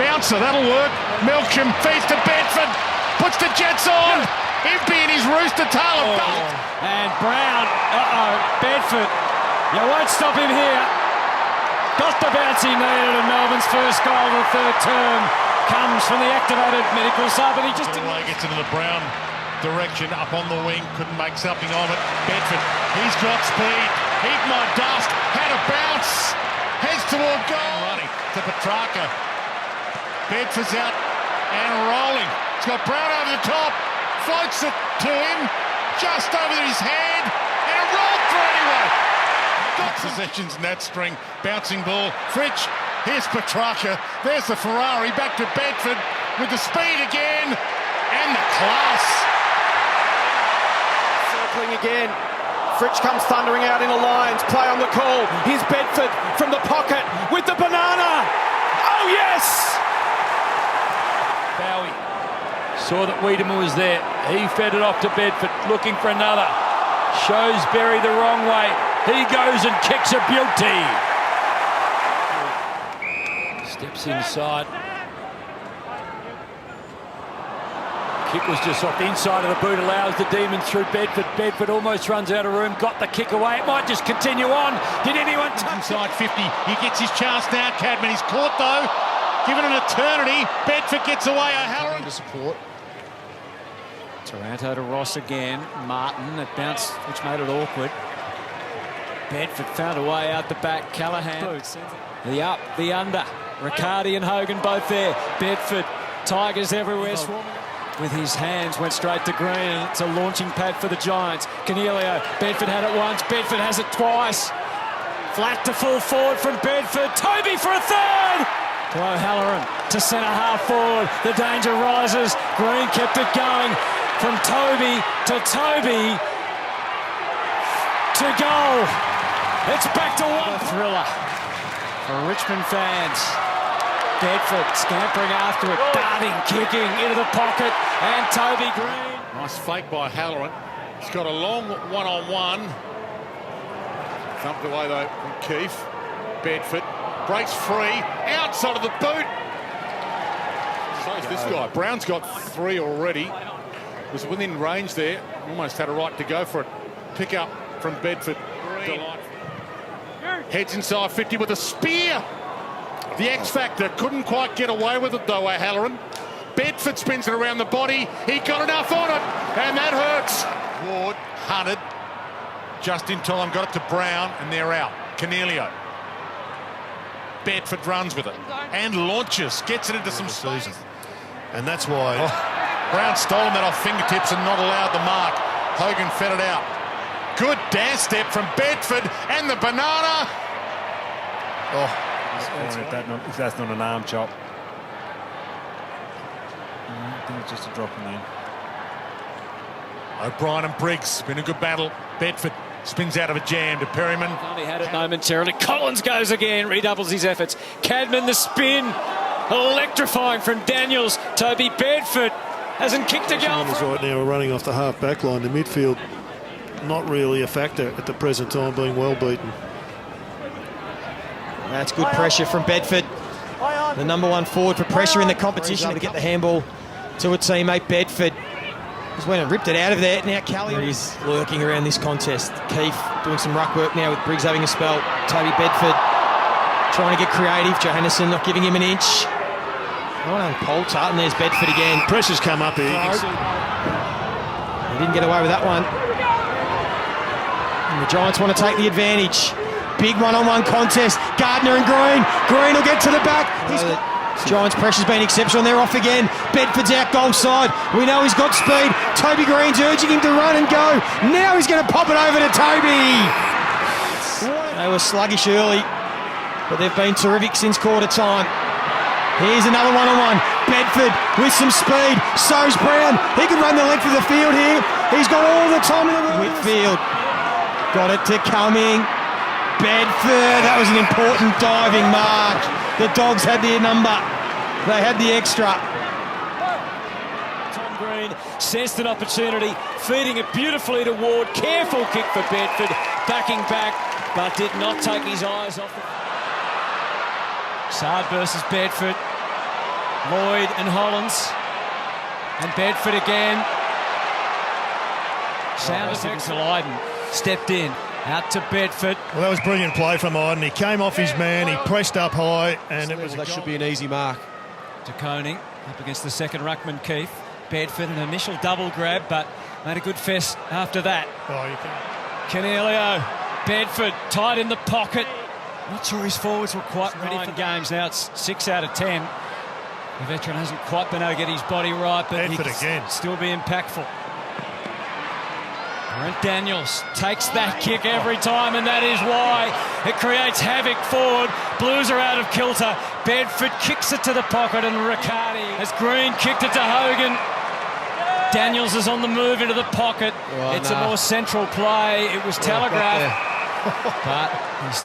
Bouncer, that'll work. Melksham feeds to Bedford. Puts the Jets on. Impey in his rooster tail of goal. And Brown, Bedford. You won't stop him here. Got the bounce he needed, and Melbourne's first goal of the third term comes from the activated medical sub, and he just didn't. Gets into the Brown direction, up on the wing, couldn't make something of it. Bedford, he's got speed. Heat my dust, had a bounce, heads toward goal. Running to Petrarca. Bedford's out and rolling. It's got Brown over the top, floats it to him, just over his head, and it rolled through anyway. Got possessions in that string, bouncing ball. Fritsch, here's Petrarca, there's the Ferrari, back to Bedford with the speed again, and the class. Circling again, Fritsch comes thundering out in a Lions, play on the call. Here's Bedford from the pocket with the banana. Oh yes! Bowie saw that Wiedemann was there. He fed it off to Bedford, looking for another. Shows Berry the wrong way. He goes and kicks a beauty. Steps inside. Kick was just off the inside of the boot, allows the Demons through Bedford. Bedford almost runs out of room, got the kick away. It might just continue on. Did anyone touch? Inside 50, he gets his chance now, Cadman. He's caught though, given an eternity. Bedford gets away, O'Halloran. To support. Taranto to Ross again. Martin, it bounced, which made it awkward. Bedford found a way out the back. Callaghan. The up, the under. Riccardi and Hogan both there. Bedford, Tigers everywhere swarming. With his hands, went straight to Green, and it's a launching pad for the Giants. Cornelio, Bedford had it once, Bedford has it twice. Flat to full forward from Bedford. Toby for a third! To O'Halloran, to centre half forward. The danger rises. Green kept it going. From Toby to goal. It's back to one. A thriller for Richmond fans. Bedford scampering after it, darting, kicking into the pocket, and Toby Green. Nice fake by Halloran. He's got a long one-on-one. Thumped away though from Keefe. Bedford breaks free, outside of the boot. So's this guy. Brown's got 3 already. Was within range there. Almost had a right to go for it. Pick up from Bedford. Heads inside 50 with a spear. The X Factor couldn't quite get away with it though, O'Halloran. Bedford spins it around the body. He got enough on it, and that hurts. Ward hunted just in time, got it to Brown, and they're out. Cornelio. Bedford runs with it and launches, gets it into some season. And that's why Brown stolen that off fingertips and not allowed the mark. Hogan fed it out. Good dance step from Bedford, and the banana. If that's not an arm chop. I think it's just a drop in there. O'Brien and Briggs, been a good battle. Bedford spins out of a jam to Perryman. He had it momentarily. Collins goes again, redoubles his efforts. Cadman the spin, electrifying from Daniels. Toby Bedford hasn't kicked a goal. Right now, we're running off the half back line. The midfield not really a factor at the present time, being well beaten. That's good pressure from Bedford. The number 1 forward for pressure in the competition to get the handball to a teammate. Bedford just went and ripped it out of there. Now Callier is lurking around this contest. Keefe doing some ruck work now with Briggs having a spell. Toby Bedford trying to get creative. Johannesson not giving him an inch. Well done, Poulter, and there's Bedford again. Pressure's come up here. He didn't get away with that one. And the Giants want to take the advantage. Big one-on-one contest. Gardner and Green. Green will get to the back. Giants' pressure's been exceptional. They're off again. Bedford's out goal side. We know he's got speed. Toby Green's urging him to run and go. Now he's going to pop it over to Toby. They were sluggish early, but they've been terrific since quarter time. Here's another one-on-one. Bedford with some speed. So's Brown. He can run the length of the field here. He's got all the time in the world. Whitfield got it to Cumming. Bedford, that was an important diving mark. The Dogs had their number. They had the extra. Tom Green sensed an opportunity, feeding it beautifully to Ward. Careful kick for Bedford, backing back, but did not take his eyes off it. Sard versus Bedford. Lloyd and Hollins. And Bedford again. Sound effects to Leiden. Stepped in. Out to Bedford. Well, that was brilliant play from Iden. He came off his man, he pressed up high, and it was. That should be an easy mark. To Koning. Up against the second ruckman, Keith. Bedford, an initial double grab, but made a good fest after that. Oh, you can. Canelio. Bedford tight in the pocket. Not sure his forwards were quite ready for games. Now it's 6 out of 10. The veteran hasn't quite been able to get his body right, but Bedford he can again. still be impactful. Brent Daniels takes that kick every time, and that is why it creates havoc forward. Blues are out of kilter. Bedford kicks it to the pocket, and Riccardi has Green kicked it to Hogan. Daniels is on the move into the pocket. It's a more central play. It was telegraphed, but he's